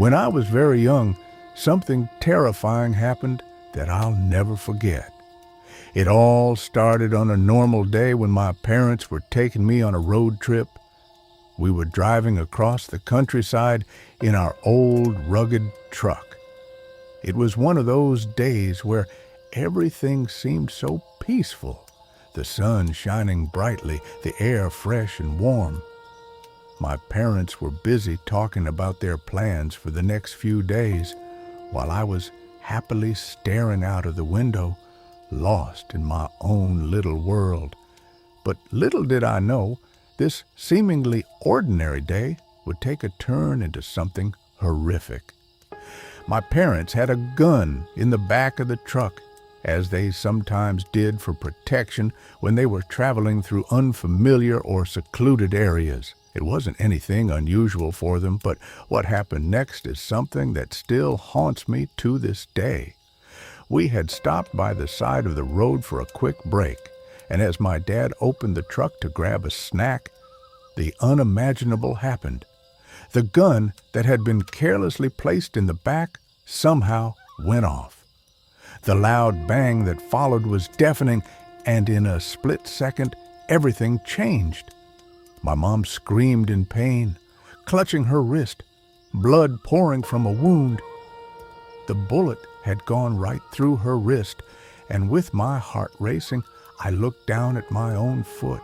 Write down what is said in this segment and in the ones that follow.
When I was very young, something terrifying happened that I'll never forget. It all started on a normal day when my parents were taking me on a road trip. We were driving across the countryside in our old, rugged truck. It was one of those days where everything seemed so peaceful, the sun shining brightly, the air fresh and warm. My parents were busy talking about their plans for the next few days, while I was happily staring out of the window, lost in my own little world. But little did I know, this seemingly ordinary day would take a turn into something horrific. My parents had a gun in the back of the truck, as they sometimes did for protection when they were traveling through unfamiliar or secluded areas. It wasn't anything unusual for them, but what happened next is something that still haunts me to this day. We had stopped by the side of the road for a quick break, and as my dad opened the truck to grab a snack, the unimaginable happened. The gun that had been carelessly placed in the back somehow went off. The loud bang that followed was deafening, and in a split second, everything changed. My mom screamed in pain, clutching her wrist, blood pouring from a wound. The bullet had gone right through her wrist, and with my heart racing, I looked down at my own foot.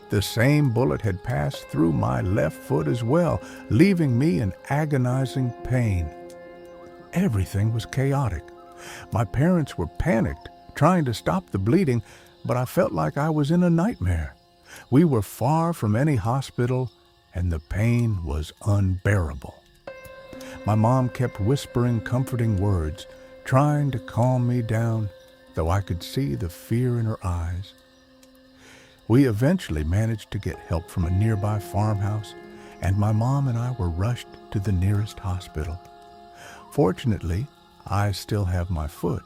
The same bullet had passed through my left foot as well, leaving me in agonizing pain. Everything was chaotic. My parents were panicked, trying to stop the bleeding, but I felt like I was in a nightmare. We were far from any hospital, and the pain was unbearable. My mom kept whispering comforting words, trying to calm me down, though I could see the fear in her eyes. We eventually managed to get help from a nearby farmhouse, and my mom and I were rushed to the nearest hospital. Fortunately, I still have my foot,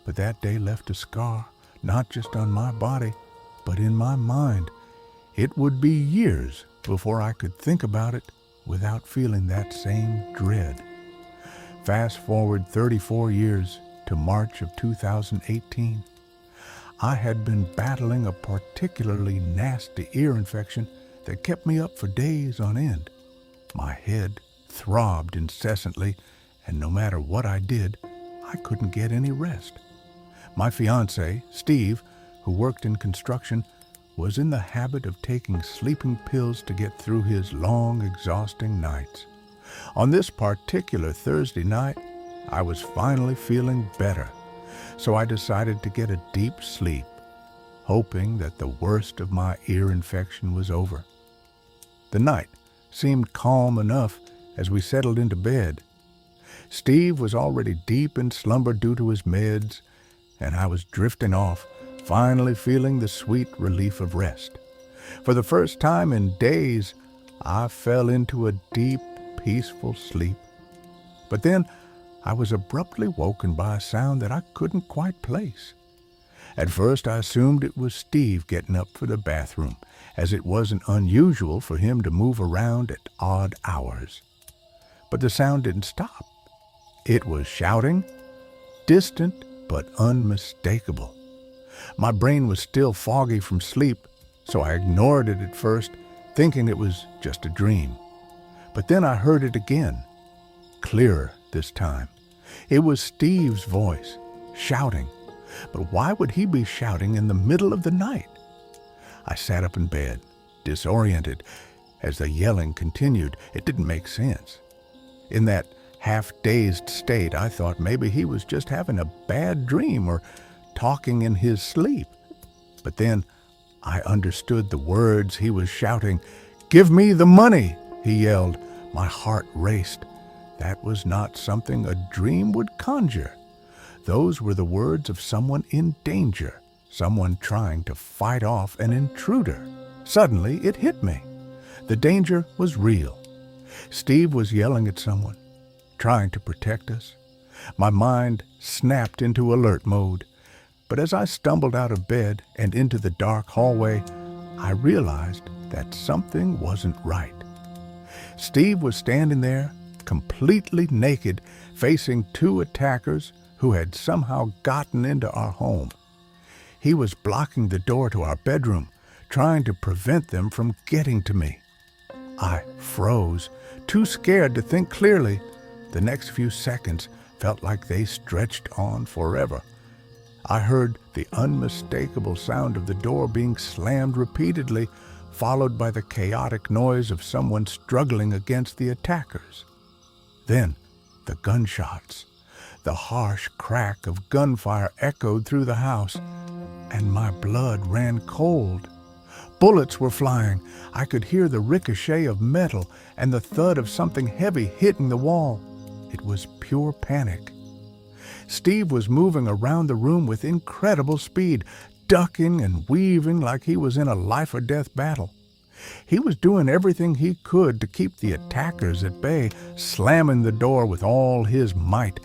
but that day left a scar, not just on my body, but in my mind. It would be years before I could think about it without feeling that same dread. Fast forward 34 years to March of 2018. I had been battling a particularly nasty ear infection that kept me up for days on end. My head throbbed incessantly, and no matter what I did, I couldn't get any rest. My fiancé, Steve, who worked in construction, was in the habit of taking sleeping pills to get through his long, exhausting nights. On this particular Thursday night, I was finally feeling better, so I decided to get a deep sleep, hoping that the worst of my ear infection was over. The night seemed calm enough as we settled into bed. Steve was already deep in slumber due to his meds, and I was drifting off, finally feeling the sweet relief of rest. For the first time in days, I fell into a deep, peaceful sleep. But then I was abruptly woken by a sound that I couldn't quite place. At first I assumed it was Steve getting up for the bathroom, as it wasn't unusual for him to move around at odd hours. But the sound didn't stop. It was shouting, distant but unmistakable. My brain was still foggy from sleep, so I ignored it at first, thinking it was just a dream. But then I heard it again, clearer this time. It was Steve's voice, shouting. But why would he be shouting in the middle of the night? I sat up in bed, disoriented. As the yelling continued, it didn't make sense. In that half-dazed state, I thought maybe he was just having a bad dream or talking in his sleep. But then I understood the words he was shouting. "Give me the money!" he yelled. My heart raced. That was not something a dream would conjure. Those were the words of someone in danger, someone trying to fight off an intruder. Suddenly it hit me. The danger was real. Steve was yelling at someone, trying to protect us. My mind snapped into alert mode. But as I stumbled out of bed and into the dark hallway, I realized that something wasn't right. Steve was standing there, completely naked, facing two attackers who had somehow gotten into our home. He was blocking the door to our bedroom, trying to prevent them from getting to me. I froze, too scared to think clearly. The next few seconds felt like they stretched on forever. I heard the unmistakable sound of the door being slammed repeatedly, followed by the chaotic noise of someone struggling against the attackers. Then, the gunshots. The harsh crack of gunfire echoed through the house, and my blood ran cold. Bullets were flying. I could hear the ricochet of metal and the thud of something heavy hitting the wall. It was pure panic. Steve was moving around the room with incredible speed, ducking and weaving like he was in a life-or-death battle. He was doing everything he could to keep the attackers at bay, slamming the door with all his might.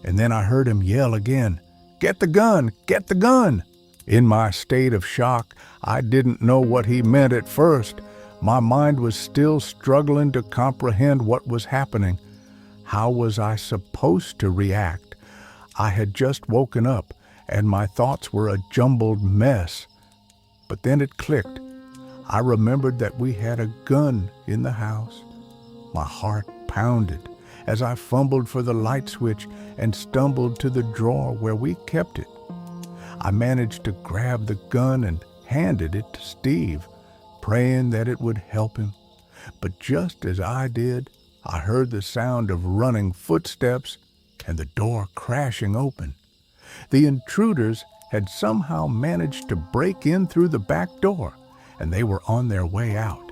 And then I heard him yell again, "Get the gun! Get the gun!" In my state of shock, I didn't know what he meant at first. My mind was still struggling to comprehend what was happening. How was I supposed to react? I had just woken up, and my thoughts were a jumbled mess. But then it clicked. I remembered that we had a gun in the house. My heart pounded as I fumbled for the light switch and stumbled to the drawer where we kept it. I managed to grab the gun and handed it to Steve, praying that it would help him. But just as I did, I heard the sound of running footsteps and the door crashing open. The intruders had somehow managed to break in through the back door, and they were on their way out.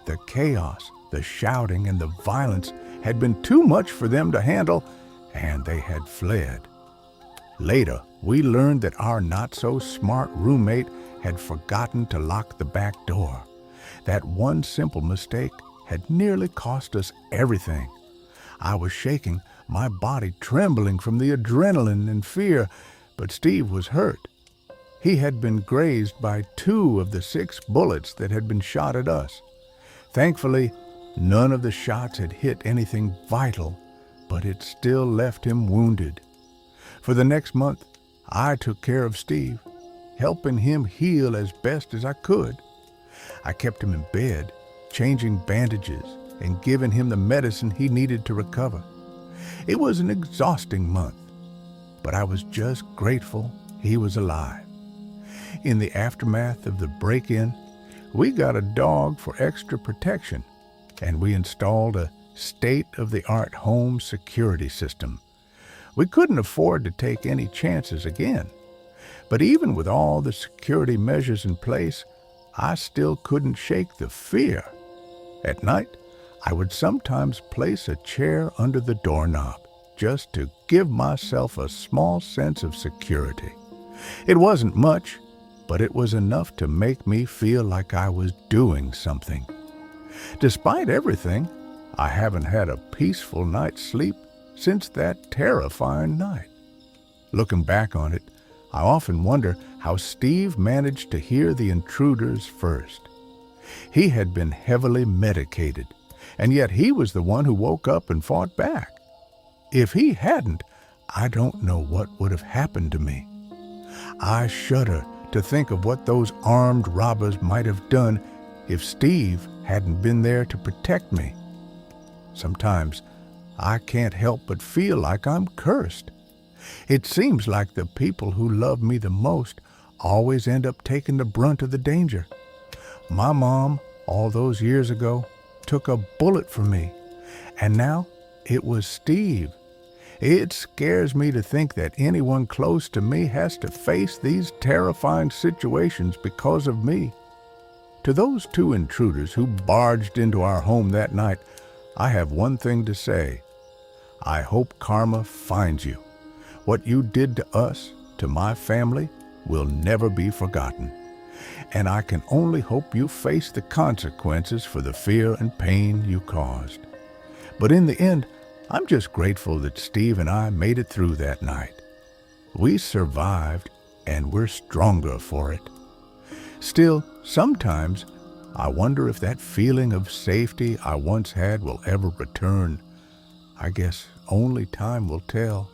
The chaos, the shouting, and the violence had been too much for them to handle, and they had fled. Later, we learned that our not-so-smart roommate had forgotten to lock the back door. That one simple mistake had nearly cost us everything. I was shaking, my body trembling from the adrenaline and fear, but Steve was hurt. He had been grazed by 2 of the 6 bullets that had been shot at us. Thankfully, none of the shots had hit anything vital, but it still left him wounded. For the next month, I took care of Steve, helping him heal as best as I could. I kept him in bed, changing bandages, and giving him the medicine he needed to recover. It was an exhausting month, but I was just grateful he was alive. In the aftermath of the break-in, we got a dog for extra protection, and we installed a state-of-the-art home security system. We couldn't afford to take any chances again, but even with all the security measures in place, I still couldn't shake the fear. At night, I would sometimes place a chair under the doorknob just to give myself a small sense of security. It wasn't much, but it was enough to make me feel like I was doing something. Despite everything, I haven't had a peaceful night's sleep since that terrifying night. Looking back on it, I often wonder how Steve managed to hear the intruders first. He had been heavily medicated, and yet he was the one who woke up and fought back. If he hadn't, I don't know what would have happened to me. I shudder to think of what those armed robbers might have done if Steve hadn't been there to protect me. Sometimes I can't help but feel like I'm cursed. It seems like the people who love me the most always end up taking the brunt of the danger. My mom, all those years ago, took a bullet for me, and now it was Steve. It scares me to think that anyone close to me has to face these terrifying situations because of me. To those 2 intruders who barged into our home that night, I have one thing to say. I hope karma finds you. What you did to us, to my family, will never be forgotten. And I can only hope you face the consequences for the fear and pain you caused. But in the end, I'm just grateful that Steve and I made it through that night. We survived, and we're stronger for it. Still, sometimes I wonder if that feeling of safety I once had will ever return. I guess only time will tell.